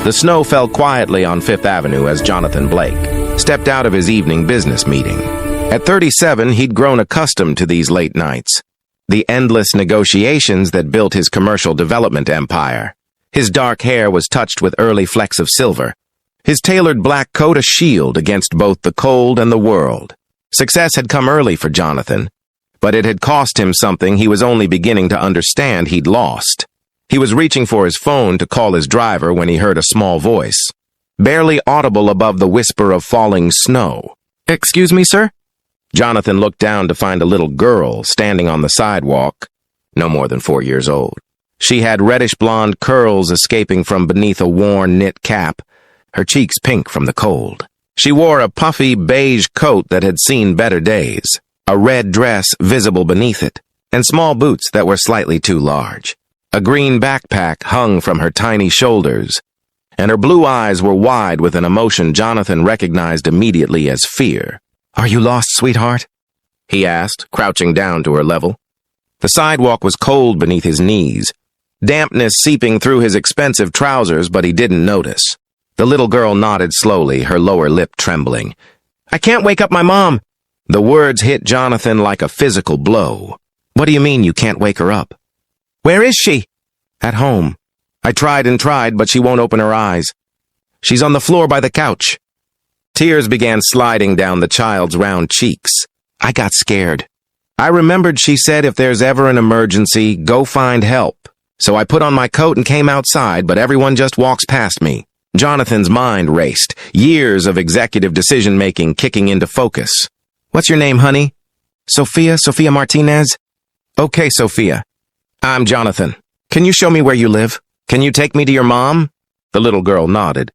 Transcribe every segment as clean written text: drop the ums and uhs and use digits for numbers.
The snow fell quietly on Fifth Avenue as Jonathan Blake stepped out of his evening business meeting. At 37, he'd grown accustomed to these late nights, the endless negotiations that built his commercial development empire. His dark hair was touched with early flecks of silver, his tailored black coat a shield against both the cold and the world. Success had come early for Jonathan, but it had cost him something he was only beginning to understand he'd lost. He was reaching for his phone to call his driver when he heard a small voice, barely audible above the whisper of falling snow. "Excuse me, sir?" Jonathan looked down to find a little girl standing on the sidewalk, no more than 4 years old. She had reddish-blonde curls escaping from beneath a worn knit cap, her cheeks pink from the cold. She wore a puffy beige coat that had seen better days, a red dress visible beneath it, and small boots that were slightly too large. A green backpack hung from her tiny shoulders, and her blue eyes were wide with an emotion Jonathan recognized immediately as fear. "Are you lost, sweetheart?" he asked, crouching down to her level. The sidewalk was cold beneath his knees, dampness seeping through his expensive trousers, but he didn't notice. The little girl nodded slowly, her lower lip trembling. "I can't wake up my mom." The words hit Jonathan like a physical blow. "What do you mean you can't wake her up?" "Where is she?" "At home. I tried and tried, but she won't open her eyes. She's on the floor by the couch." Tears began sliding down the child's round cheeks. "I got scared. I remembered she said if there's ever an emergency, go find help. So I put on my coat and came outside, but everyone just walks past me." Jonathan's mind raced, years of executive decision-making kicking into focus. "What's your name, honey?" "Sophia Martinez?" "Okay, Sophia. I'm Jonathan. Can you show me where you live? Can you take me to your mom?" The little girl nodded,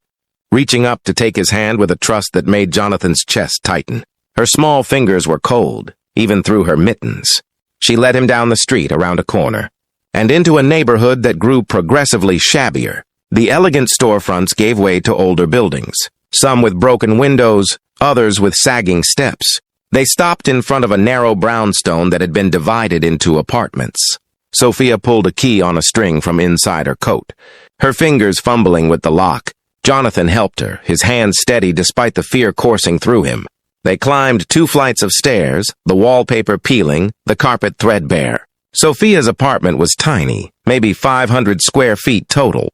reaching up to take his hand with a trust that made Jonathan's chest tighten. Her small fingers were cold, even through her mittens. She led him down the street around a corner, and into a neighborhood that grew progressively shabbier. The elegant storefronts gave way to older buildings, some with broken windows, others with sagging steps. They stopped in front of a narrow brownstone that had been divided into apartments. Sophia pulled a key on a string from inside her coat, her fingers fumbling with the lock. Jonathan helped her, his hands steady despite the fear coursing through him. They climbed 2 flights of stairs, the wallpaper peeling, the carpet threadbare. Sophia's apartment was tiny, maybe 500 square feet total.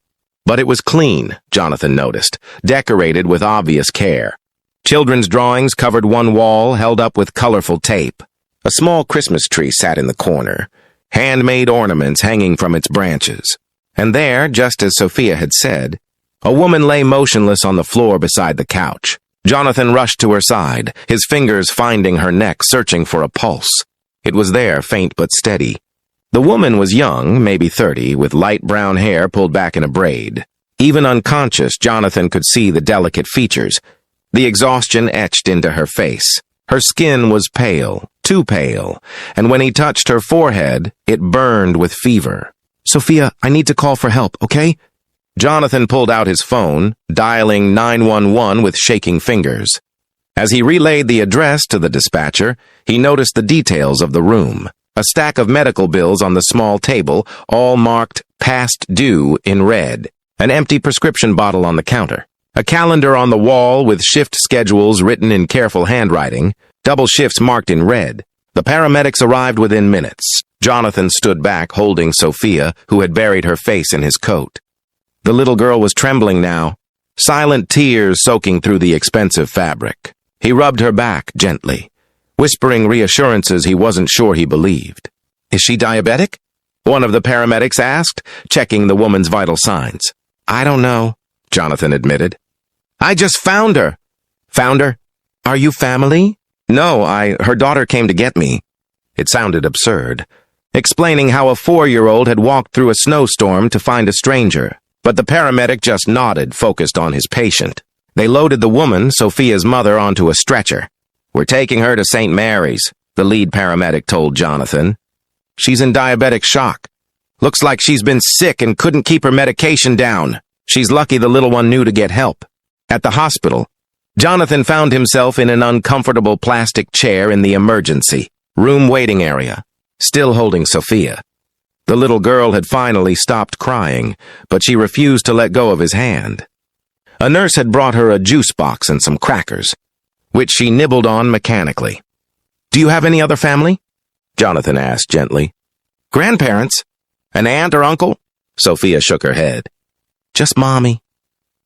But it was clean, Jonathan noticed, decorated with obvious care. Children's drawings covered one wall, held up with colorful tape. A small Christmas tree sat in the corner, handmade ornaments hanging from its branches. And there, just as Sophia had said, a woman lay motionless on the floor beside the couch. Jonathan rushed to her side, his fingers finding her neck, searching for a pulse. It was there, faint but steady. The woman was young, maybe 30, with light brown hair pulled back in a braid. Even unconscious, Jonathan could see the delicate features, the exhaustion etched into her face. Her skin was pale, too pale, and when he touched her forehead, it burned with fever. "Sophia, I need to call for help, okay?" Jonathan pulled out his phone, dialing 911 with shaking fingers. As he relayed the address to the dispatcher, he noticed the details of the room. A stack of medical bills on the small table, all marked "past due" in red. An empty prescription bottle on the counter. A calendar on the wall with shift schedules written in careful handwriting, double shifts marked in red. The paramedics arrived within minutes. Jonathan stood back, holding Sophia, who had buried her face in his coat. The little girl was trembling now, silent tears soaking through the expensive fabric. He rubbed her back gently, whispering reassurances he wasn't sure he believed. "Is she diabetic?" one of the paramedics asked, checking the woman's vital signs. "I don't know," Jonathan admitted. "I just found her." "Found her? Are you family?" "No, her daughter came to get me." It sounded absurd, explaining how a 4-year-old had walked through a snowstorm to find a stranger. But the paramedic just nodded, focused on his patient. They loaded the woman, Sophia's mother, onto a stretcher. "We're taking her to St. Mary's," the lead paramedic told Jonathan. "She's in diabetic shock. Looks like she's been sick and couldn't keep her medication down. She's lucky the little one knew to get help." At the hospital, Jonathan found himself in an uncomfortable plastic chair in the emergency room waiting area, still holding Sophia. The little girl had finally stopped crying, but she refused to let go of his hand. A nurse had brought her a juice box and some crackers, which she nibbled on mechanically. "Do you have any other family?" Jonathan asked gently. "Grandparents? An aunt or uncle?" Sophia shook her head. "Just Mommy.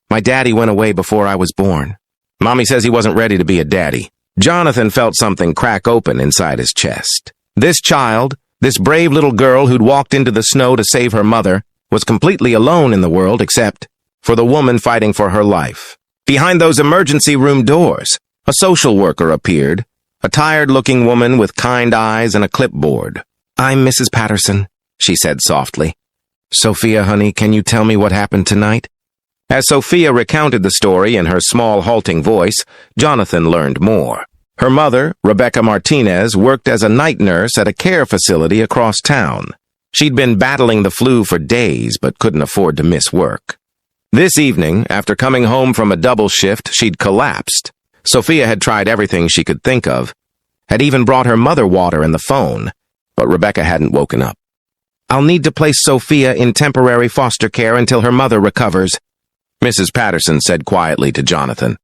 My daddy went away before I was born. Mommy says he wasn't ready to be a daddy." Jonathan felt something crack open inside his chest. This child, this brave little girl who'd walked into the snow to save her mother, was completely alone in the world except for the woman fighting for her life. Behind those emergency room doors, a social worker appeared, a tired-looking woman with kind eyes and a clipboard. "I'm Mrs. Patterson," she said softly. "Sophia, honey, can you tell me what happened tonight?" As Sophia recounted the story in her small, halting voice, Jonathan learned more. Her mother, Rebecca Martinez, worked as a night nurse at a care facility across town. She'd been battling the flu for days but couldn't afford to miss work. This evening, after coming home from a double shift, she'd collapsed. Sophia had tried everything she could think of, had even brought her mother water and the phone, but Rebecca hadn't woken up. "I'll need to place Sophia in temporary foster care until her mother recovers," Mrs. Patterson said quietly to Jonathan.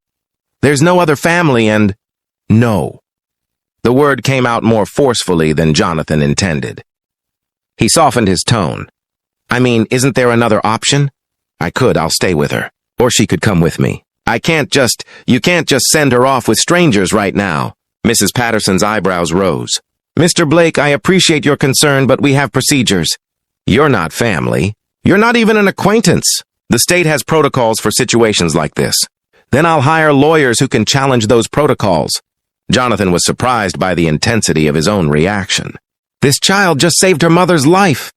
"There's no other family and—" "No." The word came out more forcefully than Jonathan intended. He softened his tone. "I mean, isn't there another option? I'll stay with her. Or she could come with me. You can't just send her off with strangers right now." Mrs. Patterson's eyebrows rose. "Mr. Blake, I appreciate your concern, but we have procedures." "You're not family. You're not even an acquaintance. The state has protocols for situations like this. Then I'll hire lawyers who can challenge those protocols." Jonathan was surprised by the intensity of his own reaction. This child just saved her mother's life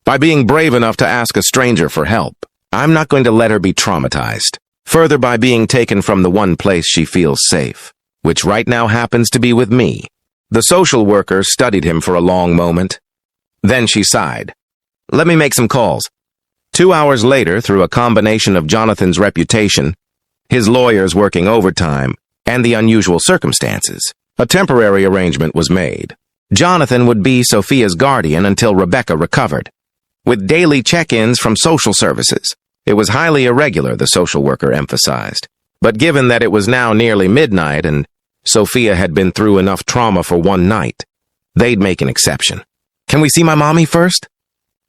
by being brave enough to ask a stranger for help. I'm not going to let her be traumatized. Further, by being taken from the one place she feels safe, which right now happens to be with me. The social worker studied him for a long moment. Then she sighed. "Let me make some calls." 2 hours later, through a combination of Jonathan's reputation, his lawyers working overtime, and the unusual circumstances, a temporary arrangement was made. Jonathan would be Sophia's guardian until Rebecca recovered, with daily check-ins from social services. It was highly irregular, the social worker emphasized. But given that it was now nearly midnight and Sophia had been through enough trauma for one night, they'd make an exception. "Can we see my mommy first?"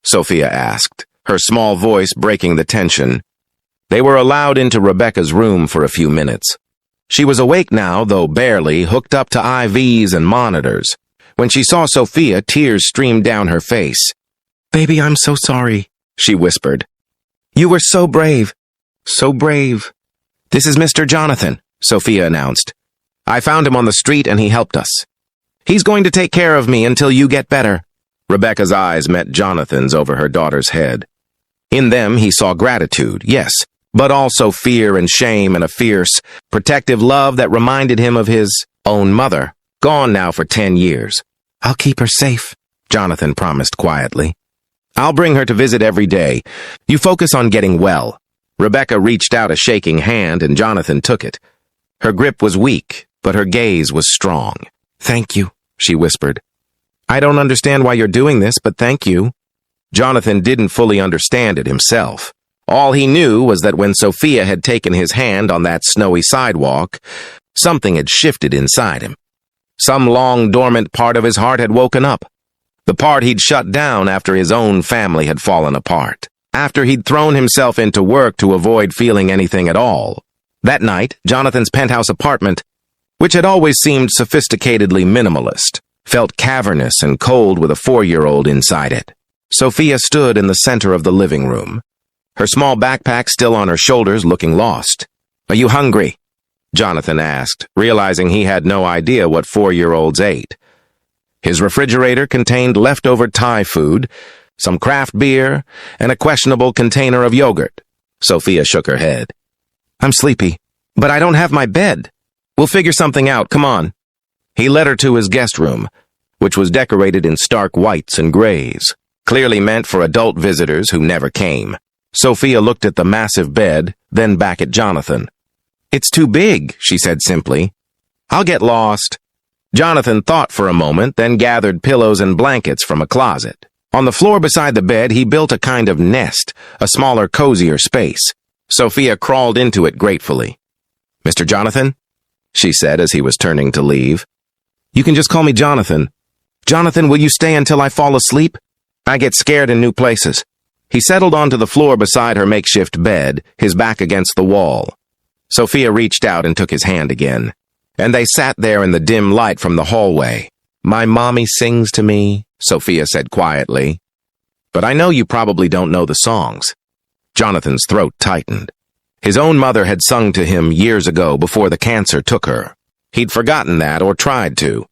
Sophia asked, her small voice breaking the tension. They were allowed into Rebecca's room for a few minutes. She was awake now, though barely, hooked up to IVs and monitors. When she saw Sophia, tears streamed down her face. "Baby, I'm so sorry," she whispered. "You were so brave. So brave." "This is Mr. Jonathan," Sophia announced. "I found him on the street and he helped us. He's going to take care of me until you get better." Rebecca's eyes met Jonathan's over her daughter's head. In them he saw gratitude, yes, but also fear and shame and a fierce, protective love that reminded him of his own mother, gone now for 10 years. "I'll keep her safe," Jonathan promised quietly. "I'll bring her to visit every day. You focus on getting well." Rebecca reached out a shaking hand and Jonathan took it. Her grip was weak, but her gaze was strong. "Thank you," she whispered. "I don't understand why you're doing this, but thank you." Jonathan didn't fully understand it himself. All he knew was that when Sophia had taken his hand on that snowy sidewalk, something had shifted inside him. Some long dormant part of his heart had woken up. The part he'd shut down after his own family had fallen apart, after he'd thrown himself into work to avoid feeling anything at all. That night, Jonathan's penthouse apartment, which had always seemed sophisticatedly minimalist, felt cavernous and cold with a 4-year-old inside it. Sophia stood in the center of the living room, her small backpack still on her shoulders, looking lost. "Are you hungry?" Jonathan asked, realizing he had no idea what 4-year-olds ate. His refrigerator contained leftover Thai food, some craft beer, and a questionable container of yogurt. Sophia shook her head. "I'm sleepy, but I don't have my bed. We'll figure something out, come on." He led her to his guest room, which was decorated in stark whites and grays, clearly meant for adult visitors who never came. Sophia looked at the massive bed, then back at Jonathan. "It's too big," she said simply. "I'll get lost." Jonathan thought for a moment, then gathered pillows and blankets from a closet. On the floor beside the bed, he built a kind of nest, a smaller, cozier space. Sophia crawled into it gratefully. "Mr. Jonathan?" she said as he was turning to leave. "You can just call me Jonathan. Jonathan, will you stay until I fall asleep? I get scared in new places." He settled onto the floor beside her makeshift bed, his back against the wall. Sophia reached out and took his hand again, and they sat there in the dim light from the hallway. "My mommy sings to me," Sophia said quietly. "But I know you probably don't know the songs." Jonathan's throat tightened. His own mother had sung to him years ago before the cancer took her. He'd forgotten that, or tried to.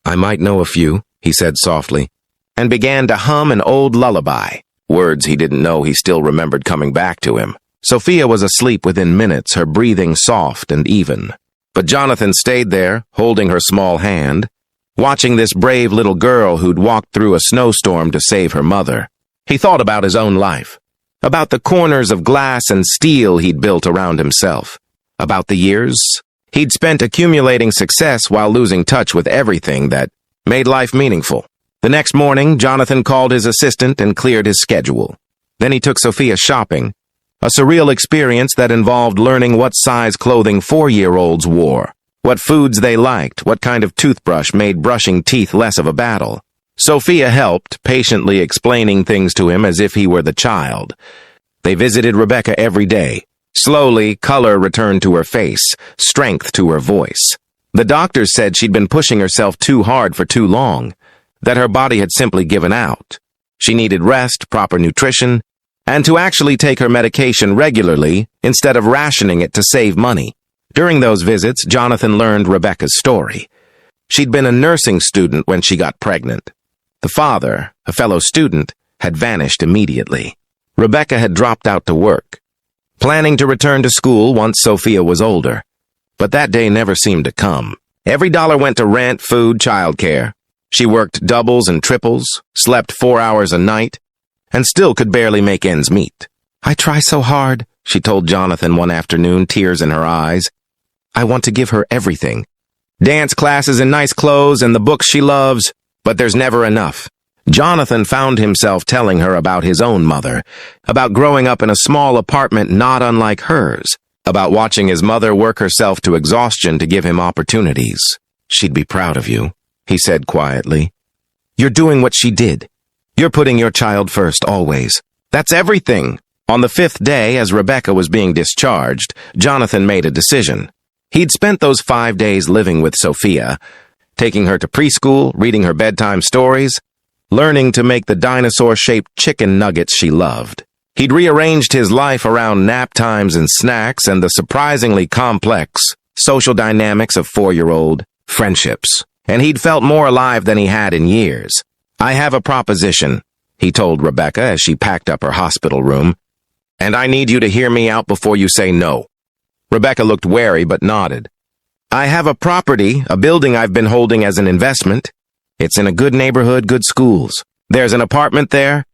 "I might know a few," he said softly, and began to hum an old lullaby, words he didn't know he still remembered coming back to him. Sophia was asleep within minutes, her breathing soft and even. But Jonathan stayed there, holding her small hand, watching this brave little girl who'd walked through a snowstorm to save her mother. He thought about his own life, about the corners of glass and steel he'd built around himself, about the years he'd spent accumulating success while losing touch with everything that made life meaningful. The next morning, Jonathan called his assistant and cleared his schedule. Then he took Sophia shopping, a surreal experience that involved learning what size clothing 4-year-olds wore, what foods they liked, what kind of toothbrush made brushing teeth less of a battle. Sophia helped, patiently explaining things to him as if he were the child. They visited Rebecca every day. Slowly, color returned to her face, strength to her voice. The doctors said she'd been pushing herself too hard for too long, that her body had simply given out. She needed rest, proper nutrition, and to actually take her medication regularly instead of rationing it to save money. During those visits, Jonathan learned Rebecca's story. She'd been a nursing student when she got pregnant. The father, a fellow student, had vanished immediately. Rebecca had dropped out to work, planning to return to school once Sophia was older. But that day never seemed to come. Every dollar went to rent, food, childcare. She worked doubles and triples, slept 4 hours a night, and still could barely make ends meet. "I try so hard," she told Jonathan one afternoon, tears in her eyes. "I want to give her everything. Dance classes and nice clothes and the books she loves, but there's never enough." Jonathan found himself telling her about his own mother, about growing up in a small apartment not unlike hers, about watching his mother work herself to exhaustion to give him opportunities. "She'd be proud of you," he said quietly. "You're doing what she did. You're putting your child first, always. That's everything." On the 5th day, as Rebecca was being discharged, Jonathan made a decision. He'd spent those 5 days living with Sophia, taking her to preschool, reading her bedtime stories, learning to make the dinosaur-shaped chicken nuggets she loved. He'd rearranged his life around nap times and snacks and the surprisingly complex social dynamics of 4-year-old friendships. And he'd felt more alive than he had in years. "I have a proposition," he told Rebecca as she packed up her hospital room, "and I need you to hear me out before you say no." Rebecca looked wary but nodded. "I have a property, a building I've been holding as an investment. It's in a good neighborhood, good schools. There's an apartment there,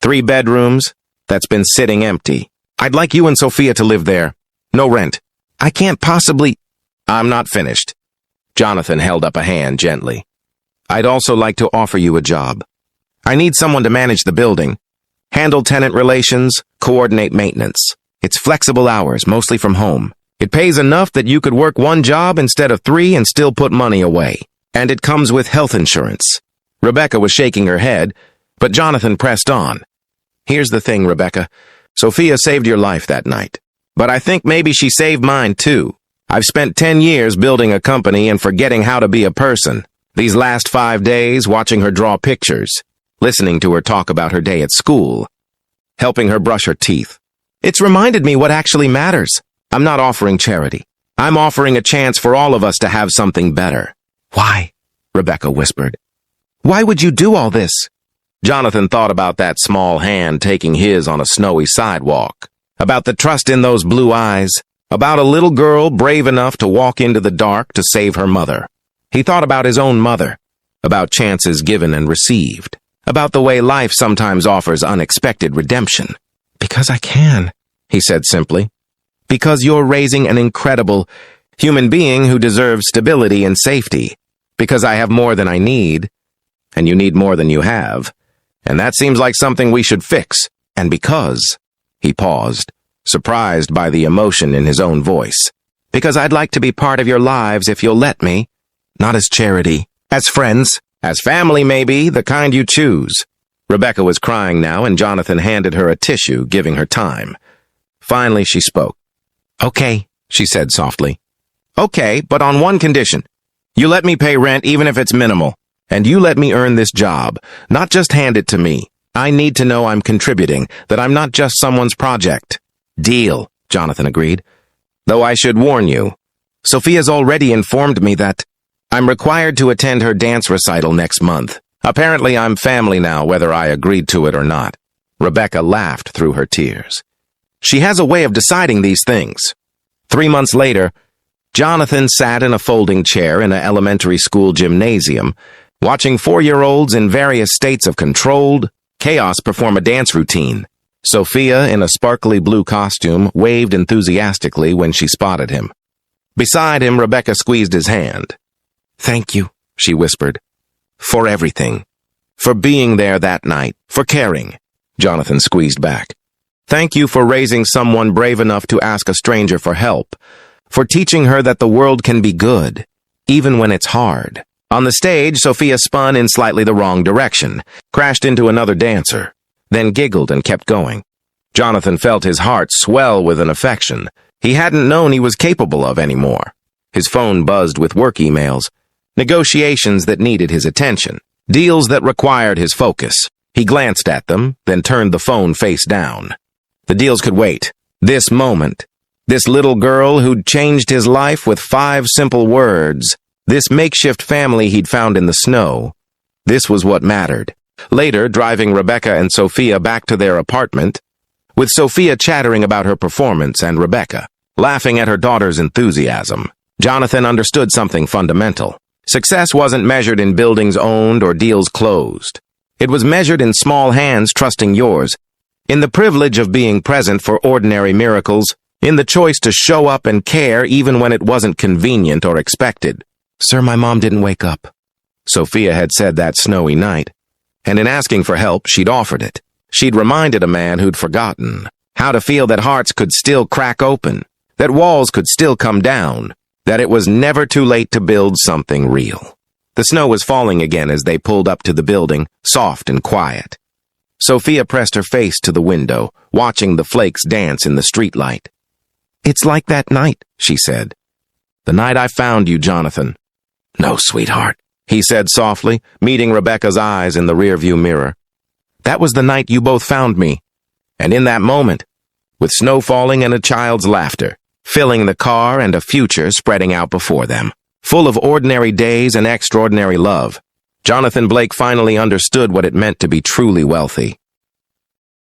3 bedrooms, that's been sitting empty. I'd like you and Sophia to live there. No rent. I can't possibly—" "I'm not finished." Jonathan held up a hand gently. "I'd also like to offer you a job. I need someone to manage the building, handle tenant relations, coordinate maintenance. It's flexible hours, mostly from home. It pays enough that you could work 1 job instead of 3 and still put money away. And it comes with health insurance." Rebecca was shaking her head, but Jonathan pressed on. "Here's the thing, Rebecca. Sophia saved your life that night. But I think maybe she saved mine too. I've spent 10 years building a company and forgetting how to be a person. These last 5 days, watching her draw pictures, listening to her talk about her day at school, helping her brush her teeth. It's reminded me what actually matters. I'm not offering charity. I'm offering a chance for all of us to have something better." "Why?" Rebecca whispered. "Why would you do all this?" Jonathan thought about that small hand taking his on a snowy sidewalk, about the trust in those blue eyes, about a little girl brave enough to walk into the dark to save her mother. He thought about his own mother, about chances given and received, about the way life sometimes offers unexpected redemption. "Because I can," he said simply. "Because you're raising an incredible human being who deserves stability and safety. Because I have more than I need, and you need more than you have. And that seems like something we should fix. And because," he paused, surprised by the emotion in his own voice. "Because I'd like to be part of your lives if you'll let me. Not as charity. As friends. As family, maybe, the kind you choose." Rebecca was crying now, and Jonathan handed her a tissue, giving her time. Finally, she spoke. "Okay," she said softly. "Okay, but on one condition. You let me pay rent even if it's minimal. And you let me earn this job, not just hand it to me. I need to know I'm contributing, that I'm not just someone's project." "Deal," Jonathan agreed. "Though I should warn you, Sophia's already informed me that I'm required to attend her dance recital next month. Apparently I'm family now, whether I agreed to it or not." Rebecca laughed through her tears. "She has a way of deciding these things." 3 months later, Jonathan sat in a folding chair in an elementary school gymnasium, watching 4-year-olds in various states of controlled chaos perform a dance routine. Sophia, in a sparkly blue costume, waved enthusiastically when she spotted him. Beside him, Rebecca squeezed his hand. "Thank you," she whispered. "For everything. For being there that night. For caring." Jonathan squeezed back. "Thank you for raising someone brave enough to ask a stranger for help. For teaching her that the world can be good, even when it's hard." On the stage, Sophia spun in slightly the wrong direction, crashed into another dancer, then giggled and kept going. Jonathan felt his heart swell with an affection he hadn't known he was capable of anymore. His phone buzzed with work emails, negotiations that needed his attention, deals that required his focus. He glanced at them, then turned the phone face down. The deals could wait. This moment, this little girl who'd changed his life with 5 simple words, this makeshift family he'd found in the snow, this was what mattered. Later, driving Rebecca and Sophia back to their apartment, with Sophia chattering about her performance and Rebecca laughing at her daughter's enthusiasm, Jonathan understood something fundamental. Success wasn't measured in buildings owned or deals closed. It was measured in small hands trusting yours, in the privilege of being present for ordinary miracles, in the choice to show up and care even when it wasn't convenient or expected. "Sir, my mom didn't wake up," Sophia had said that snowy night, and in asking for help, she'd offered it. She'd reminded a man who'd forgotten how to feel that hearts could still crack open, that walls could still come down, that it was never too late to build something real. The snow was falling again as they pulled up to the building, soft and quiet. Sophia pressed her face to the window, watching the flakes dance in the streetlight. "It's like that night," she said. "The night I found you, Jonathan." "No, sweetheart," he said softly, meeting Rebecca's eyes in the rearview mirror. "That was the night you both found me. And in that moment, with snow falling and a child's laughter, filling the car and a future spreading out before them, full of ordinary days and extraordinary love, Jonathan Blake finally understood what it meant to be truly wealthy.